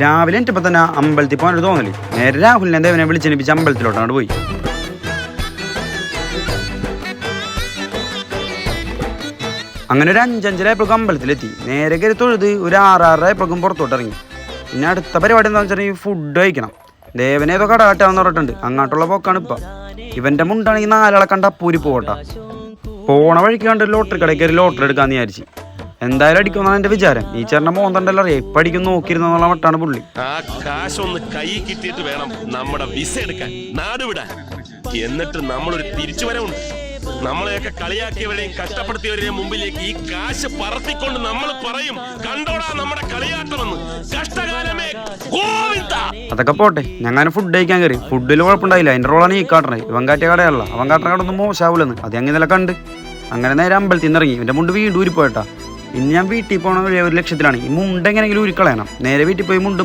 രാവിലെ എനിട്ടിപ്പോൾ തന്നെ അമ്പലത്തിൽ പോകാനൊരു തോന്നല്. നേരെ രാഹുലിനെ ദേവനെ വിളിച്ചെണിപ്പിച്ച് അമ്പലത്തിലോട്ടാണ് പോയി. അങ്ങനെ ഒരു 5-5:30 അമ്പലത്തിലെത്തി. നേരെ കയറി തൊഴുത് ഒരു 6-6 പുറത്തോട്ട് ഇറങ്ങി. പിന്നെ അടുത്ത പരിപാടി എന്താണെന്ന് വെച്ചിട്ടുണ്ടെങ്കിൽ ഫുഡ് കഴിക്കണം. ദേവനെ ഏതോ കടാട്ടാന്ന് പറഞ്ഞിട്ടുണ്ട്. അങ്ങോട്ടുള്ള പോക്കാണ് ഇപ്പം. ഇവൻ്റെ മുണ്ടാണെങ്കിൽ 4 ആളെ കണ്ട പൂരി പോകട്ടെ. പോണ വഴിക്ക് കണ്ട് ലോട്ടറി കടയിൽ കയറി ലോട്ടറി എടുക്കാമെന്ന് വിചാരിച്ചു. എന്തായാലും അടിക്കുമെന്നാണ് എൻ്റെ വിചാരം. ഈ ചേട്ടൻ്റെ മോന്തണ്ടല്ലോ അറിയാം, ഇപ്പം അടിക്കും നോക്കിയിരുന്നുള്ള മട്ടാണ് പുള്ളി. ആ കാശൊന്ന് കൈ കിട്ടിയിട്ട് വേണം നമ്മുടെ വിസ എടുക്കാൻ, നാടുവിടാൻ. എന്നിട്ട് നമ്മളൊരു തിരിച്ചുവരവുണ്ട്. നമ്മളെയൊക്കെ കളിയാക്കിയവരെയും കഷ്ടപ്പെടുത്തിയവരെയും മുമ്പിലേക്ക് ഈ കാശ് പറത്തിക്കൊണ്ട് നമ്മൾ പറയും, കണ്ടോടാ നമ്മുടെ കളിയാട്ടമെന്ന്. കഷ്ടകാലമേ ഗോവിന്ദ. അതൊക്കെ പോട്ടെ, ഞങ്ങൾ ഫുഡ് കഴിക്കാൻ കയറി. ഫുഡിൽ കുഴപ്പമുണ്ടായില്ല. അതിൻ്റെ റോളാണ് ഈ കാട്ടണേ. ഇവൻ കാറ്റിയ കടയല്ല. അവൻ കാട്ടണ കടൊന്നും മോശമാവില്ലെന്ന് അത് അങ്ങനെ നില കണ്ട്. അങ്ങനെ നേരെ അമ്പലത്തിൽ നിന്ന് ഇറങ്ങി. എൻ്റെ മുണ്ട് വീണ്ടും ഊരിപ്പോയിട്ടാ. ഇനി ഞാൻ വീട്ടിൽ പോകണ വഴി ഒരു ലക്ഷ്യത്തിലാണ്. ഈ മുണ്ട് എങ്ങനെയെങ്കിലും ഊരിക്കളയണം. നേരെ വീട്ടിൽ പോയി മുണ്ട്